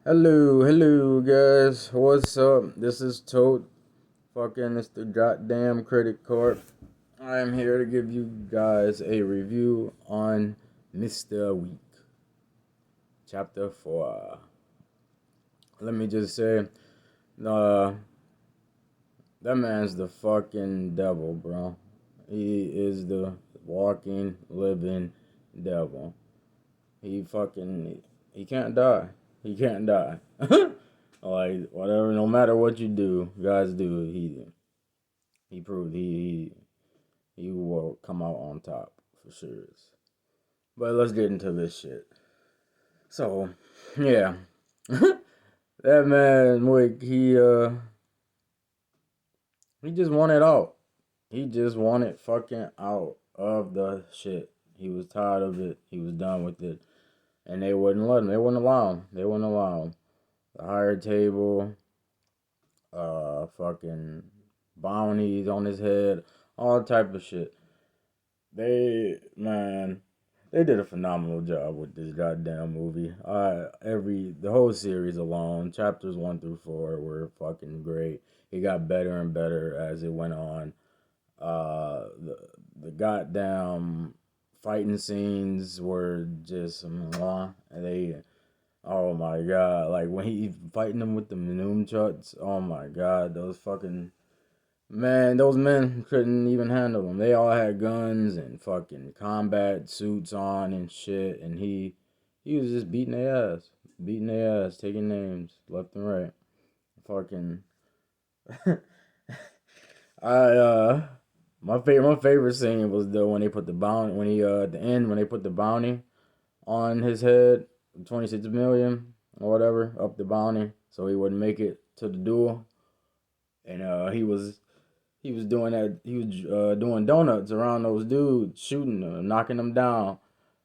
Hello, guys. What's up? This is Toad. It's the goddamn Critic Corp. I am here to give you guys a review on Mr. Week, Chapter 4. Let me just say, uh, that man's the fucking devil, bro. He is the walking, living devil. He can't die. He can't die. Like whatever, no matter what you do, guys do. He proved he will come out on top for sure. But let's get into this shit. So, yeah, that man Wick, he just wanted out. He just wanted fucking out of the shit. He was tired of it. He was done with it, and they wouldn't let him. They wouldn't allow him. They wouldn't allow him. The higher table, fucking bounties on his head, all type of shit. Man, they did a phenomenal job with this goddamn movie. The whole series alone, chapters 1 through 4 were fucking great. It got better and better as it went on. The goddamn fighting scenes were just mwah, and oh my god, like when he fighting them with the Noom chucks, oh my god, those men couldn't even handle them. They all had guns and fucking combat suits on and shit, and he was just beating their ass, taking names left and right. Fucking, I my favorite scene was the when they put the bounty when he at the end when they put the bounty on his head, 26 million or whatever, up the bounty, so he wouldn't make it to the duel, and he was doing that. He was doing donuts around those dudes, shooting them, knocking them down.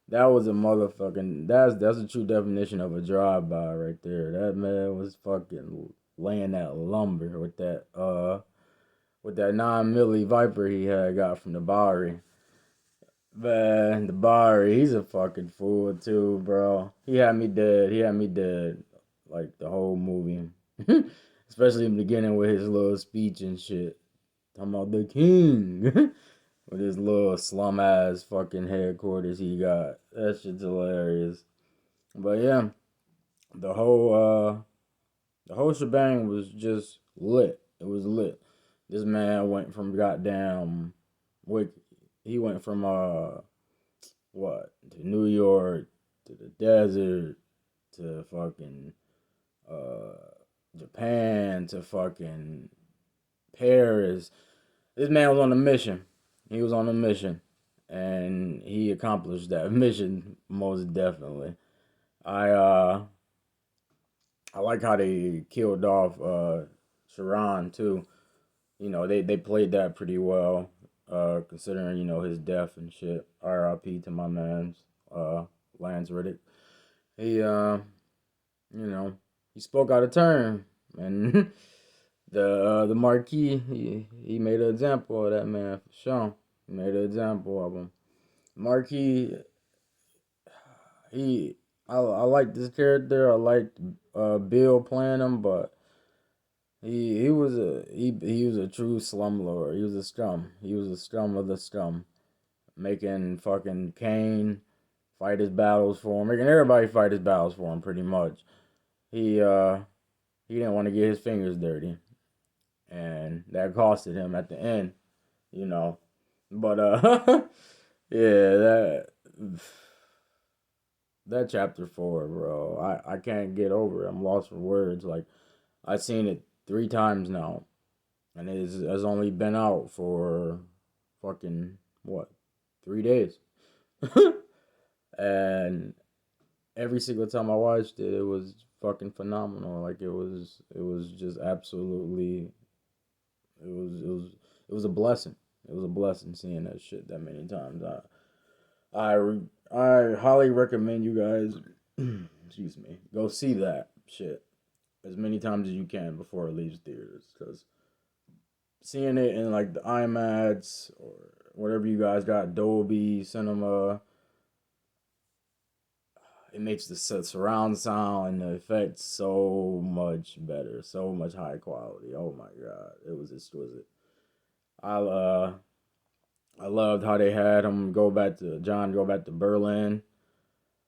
That was a motherfucking. That's a true definition of a drive-by right there. That man was fucking laying that lumber with that 9 milli Viper he had got from the Bowery. Man, the Bowery, he's a fucking fool too, bro. He had me dead. He had me dead, like the whole movie, especially in the beginning with his little speech and shit. Talking about the king with his little slum ass fucking headquarters he got. That shit's hilarious. But yeah, the whole uh the whole shebang was just lit. It was lit. This man went from goddamn Wick. He went from what to New York to the desert to fucking uh Japan to fucking Paris. This man was on a mission. He was on a mission, and he accomplished that mission most definitely. I uh I like how they killed off Sharon too. They played that pretty well, considering his death and shit. R.I.P. to my man's Lance Riddick. He you know he spoke out of turn, and the Marquis, he made an example of that man for sure. He made an example of him. Marquis, he I like this character. I liked Bill playing him, but he was a true slumlord. He was a scum. He was a scum of the scum, making fucking Kane fight his battles for him, making everybody fight his battles for him. Pretty much, he uh he didn't want to get his fingers dirty, and that costed him at the end. You know, but yeah, that chapter 4, bro. I can't get over it. I'm lost for words. Like I've seen it 3 times now, and has only been out for fucking what 3 days, and every single time I watched it, it was fucking phenomenal. Like it was just absolutely, it was a blessing. It was a blessing seeing that shit that many times. I I highly recommend you guys, excuse me, go see that shit as many times as you can before it leaves theaters, because seeing it in like the IMAX or whatever you guys got, Dolby Cinema, it makes the surround sound and the effects so much better, so much high quality. Oh my god, it was exquisite. I I loved how they had him go back to Berlin.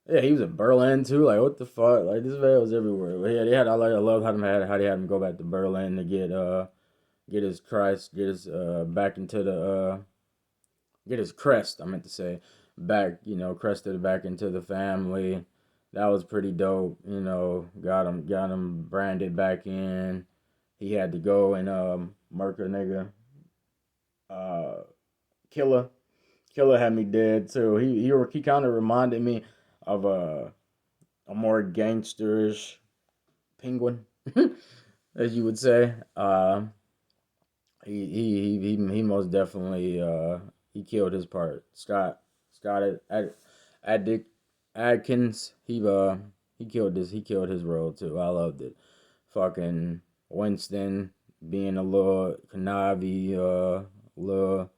Yeah, he was in Berlin too. Like what the fuck? Like this man was everywhere. But yeah, they had I love how they had him go back to Berlin to get his Christ, get his back into the get his crest. I meant to say back, crested back into the family. That was pretty dope. Got him branded back in. He had to go and murk a nigga. Uh, Killer, Killer had me dead too. He kind of reminded me of a more gangsterish penguin, as you would say. He most definitely he killed his part. Scott Ad, Adkins he killed his role too. I loved it. Fucking Winston being a little conniving, little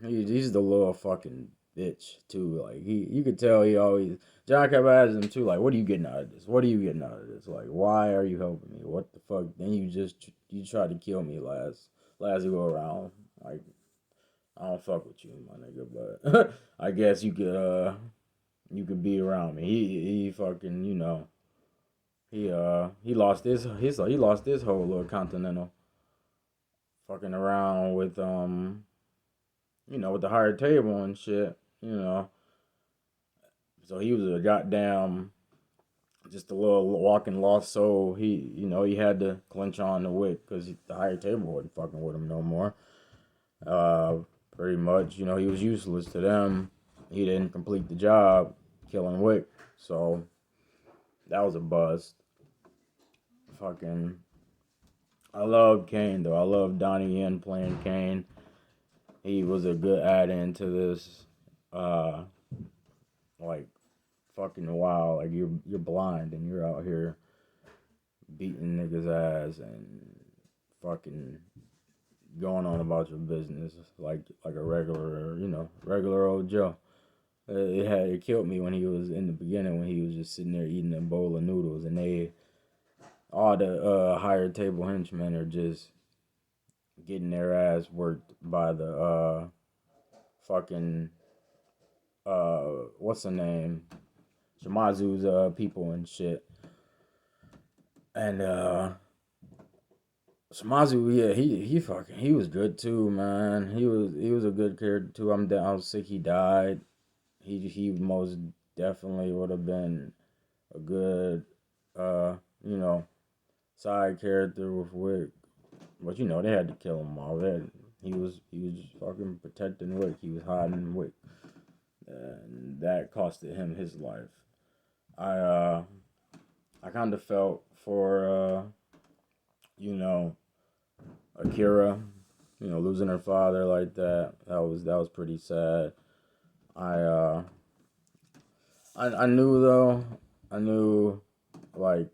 he's the little fucking bitch too. Like you could tell he always John kept asking him too. Like, what are you getting out of this? What are you getting out of this? Like, why are you helping me? What the fuck? Then you tried to kill me last go around. Like, I don't fuck with you, my nigga. But I guess you could be around me. He fucking he lost he lost this whole little continental fucking around with with the higher table and shit, So he was a goddamn, just a little walking lost soul. He had to clinch on the Wick because the higher table wasn't fucking with him no more. Uh, Pretty much, he was useless to them. He didn't complete the job, killing Wick. So that was a bust. Fucking, I love Kane though. I love Donnie Yen playing Kane. He was a good add-in to this. Like fucking wild. Like you're blind and you're out here beating niggas ass and fucking going on about your business like a regular old Joe. It killed me when he was in the beginning when he was just sitting there eating a bowl of noodles and all the higher table henchmen are just getting their ass worked by the fucking what's the name? Shimazu's people and shit. And Shimazu, yeah, he was good too, man. He was a good character too. I was sick he died. He most definitely would have been a good you know, side character with Wick. But they had to kill him all. He was just fucking protecting Wick. He was hiding Wick. And that costed him his life. I I kind of felt for Akira, losing her father like that. That was pretty sad. I I knew though. I knew like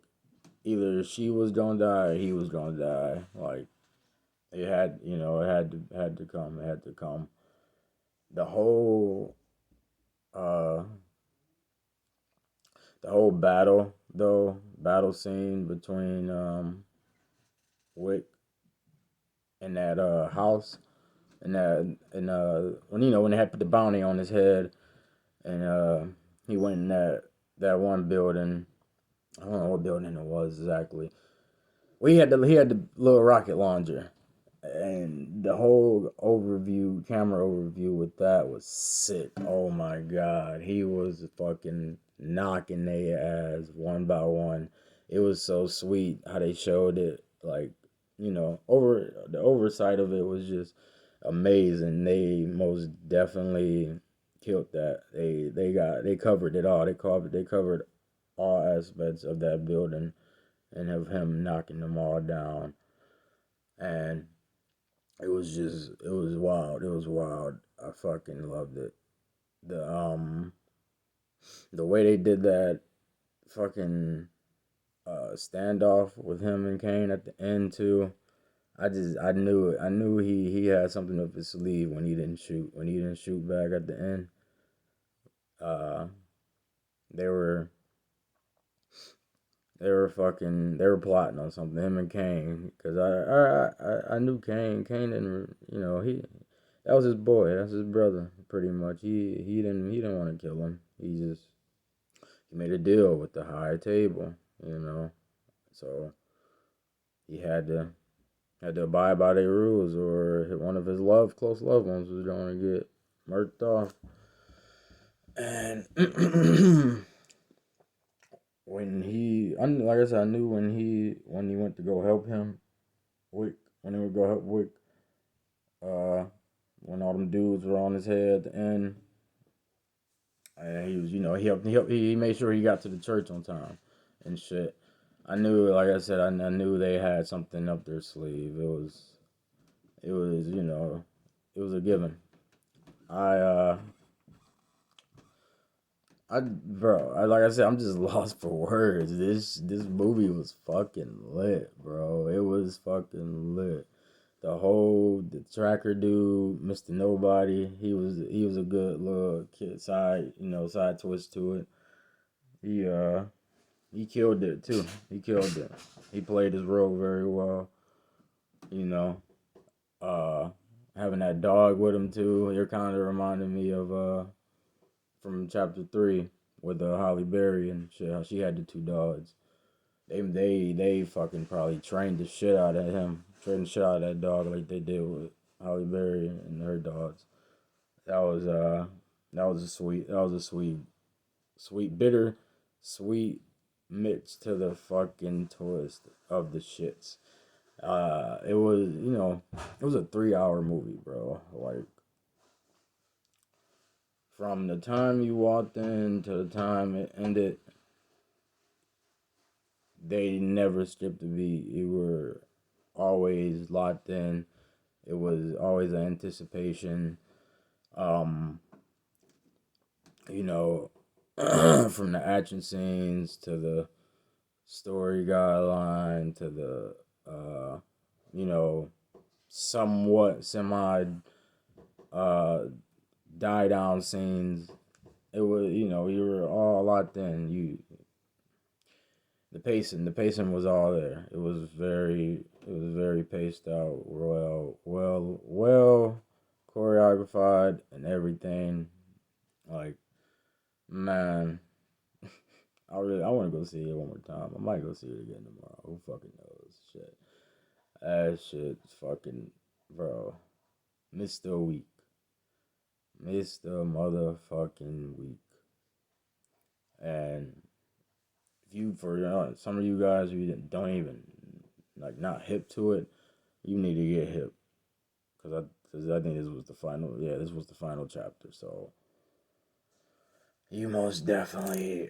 either she was gonna die or he was gonna die. Like it had to come. It had to come. The whole uh the whole battle scene between Wick and that house and when they had put the bounty on his head and he went in that one building. I don't know what building it was exactly. Well, he had the little rocket launcher, and the whole camera overview with that was sick. Oh my god, he was fucking knocking their ass one by one. It was so sweet how they showed it. Like, over the oversight of it was just amazing. They most definitely killed that. They covered it all. They covered all aspects of that building and of him knocking them all down. And it was wild. It was wild. I fucking loved it. The way they did that fucking standoff with him and Kane at the end too. I knew it. I knew he had something up his sleeve when he didn't shoot back at the end. Uh they were they were plotting on something, him and Kane, because I knew Kane didn't, that was his boy, that's his brother pretty much. He didn't want to kill him. He made a deal with the high table, so he had to abide by their rules, or one of his close loved ones was going to get murked off. And like I said, I knew when he went to go help him, Wick, when he would go help Wick, when all them dudes were on his head at the end, and he was, he made sure he got to the church on time, and shit. I knew, like I said, I knew they had something up their sleeve. It was a given. I like I said, I'm just lost for words. This movie was fucking lit, bro. It was fucking lit. The tracker dude, Mr. Nobody, he was a good little kid side twist to it. He killed it too. He killed it. He played his role very well. You know, uh, having that dog with him too. It kind of reminded me of from chapter 3 with Holly Berry and shit. How she had the two dogs. They fucking probably trained the shit out of him, trained the shit out of that dog like they did with Holly Berry and her dogs. That was a sweet bitter sweet mix to the fucking twist of the shits. It was a 3 hour movie, bro. Like, from the time you walked in to the time it ended, they never skipped a beat. You were always locked in. It was always an anticipation. Um, you know, from the action scenes to the story guideline to the you know, somewhat semi uh die down scenes. It was, you were all locked in. The pacing was all there. It was very paced out, well choreographed and everything. Like, man, I want to go see it one more time. I might go see it again tomorrow. Who fucking knows? Shit, that shit's fucking, bro. Mr. Week, Mr. Motherfucking Week, and for some of you guys who don't even, like, not hip to it, you need to get hip, because I think this was the final. Yeah, this was the final chapter. So you most definitely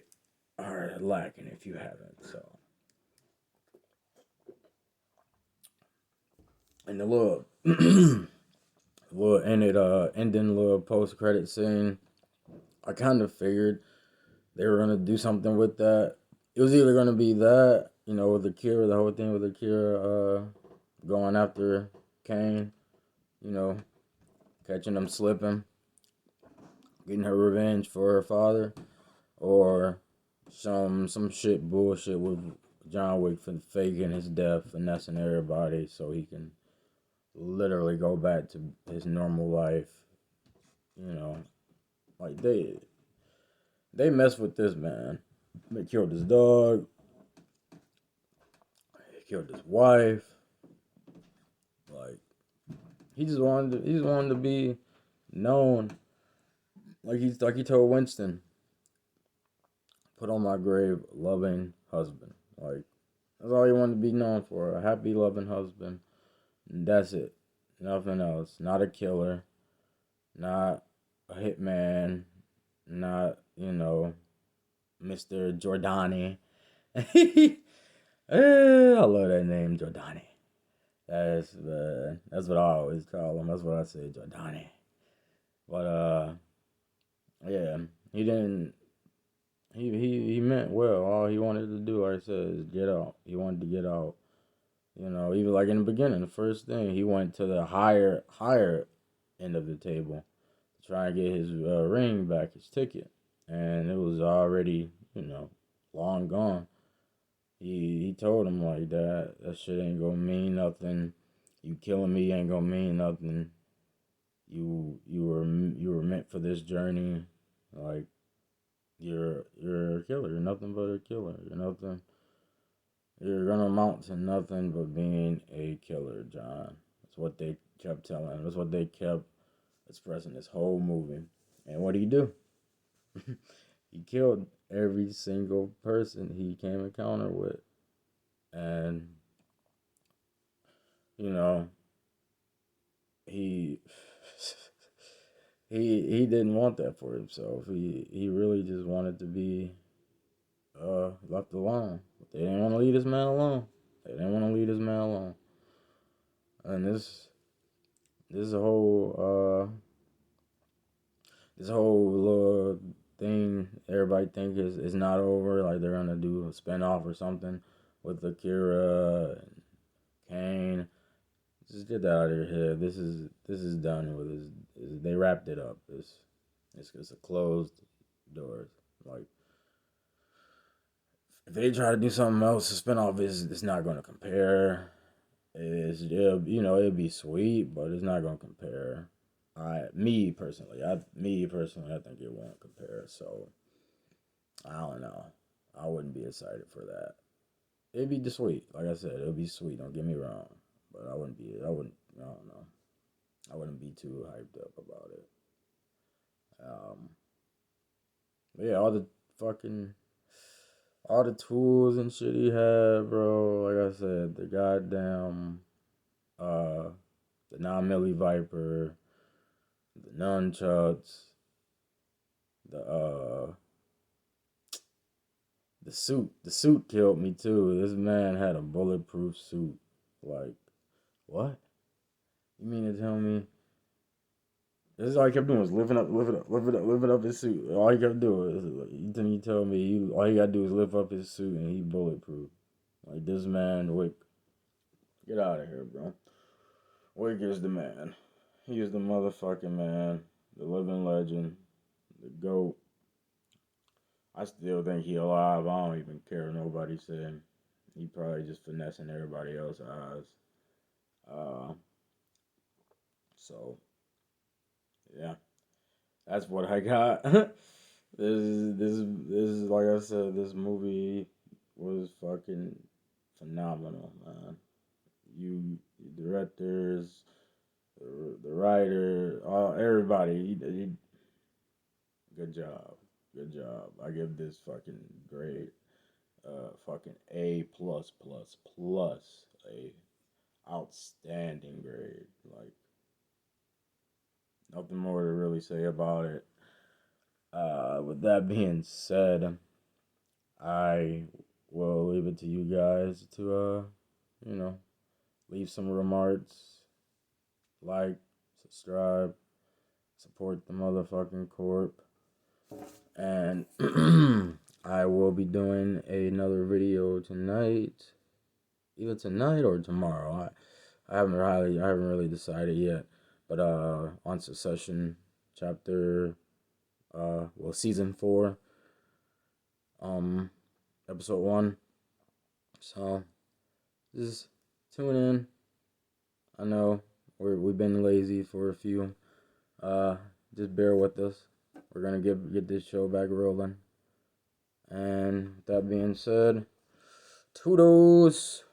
are lacking if you haven't. So, and the little ending little post credit scene, I kind of figured they were gonna do something with that. It was either gonna be that, with Akira, the whole thing with Akira going after Kane, you know, catching him slipping, getting her revenge for her father, or some shit bullshit with John Wick for faking his death, finessing everybody so he can literally go back to his normal life. Like, they messed with this man. They killed his dog. They killed his wife. Like, he just wanted to be known. Like he told Winston, put on my grave, loving husband. Like, that's all he wanted to be known for. A happy, loving husband. And that's it. Nothing else. Not a killer. Not a hitman. Not, Mr. Giordani. I love that name, Giordani. That's what I always call him. That's what I say, Giordani. But yeah, he didn't. He meant well. All he wanted to do, like I said, is get out. He wanted to get out. Even like in the beginning, the first thing, he went to the higher end of the table to try and get his ring back, his ticket. and it was already, long gone. He told him like that shit ain't gonna mean nothing. You killing me ain't gonna mean nothing. You were meant for this journey. Like you're a killer. You're nothing but a killer. You're nothing. You're gonna amount to nothing but being a killer, John. That's what they kept telling him. That's what they kept expressing this whole movie. And what did he do? He killed every single person he came encounter with. And, you know, he he didn't want that for himself. He really just wanted to be left alone. But they didn't want to leave this man alone. They didn't want to leave this man alone. And this whole thing everybody think is not over. Like they're gonna do a spinoff or something with Akira and Kane. Just get that out of your head. This is done with. They wrapped it up. It's a closed doors. Like if they try to do something else, the spinoff is it's not gonna compare. It'll be sweet, but it's not gonna compare. I think it won't compare. So I don't know. I wouldn't be excited for that. It'd be just sweet. Like I said, it'll be sweet. Don't get me wrong, but I wouldn't be. I wouldn't. I don't know. I wouldn't be too hyped up about it. Um, but yeah, fucking all the tools and shit he had, bro. Like I said, the goddamn uh, the 9 milli Viper, the nunchucks, the the suit. The suit killed me too. This man had a bulletproof suit. Like, what? You mean to tell me? This is all he kept doing was lifting up his suit. All he kept doing is you tell me all you gotta do is lift up his suit and he bulletproof. Like this man, Wick, get out of here, bro. Wick is the man. He is the motherfucking man, the living legend, the GOAT. I still think he alive. I don't even care what nobody said. He probably just finessing everybody else's eyes. Uh, so yeah, that's what I got. This is like I said. This movie was fucking phenomenal, man. The directors, the writer, everybody. Good job, good job. I give this fucking grade, fucking A plus plus plus a outstanding grade. Like nothing more to really say about it. With that being said, I will leave it to you guys to leave some remarks, like, subscribe, support the motherfucking corp, and I will be doing another video tonight, either tonight or tomorrow. I haven't really decided yet, but on Succession chapter, season 4, episode 1. So just tune in. I know we've been lazy for a few. Just bear with us. We're gonna get this show back rolling. And with that being said, toodles.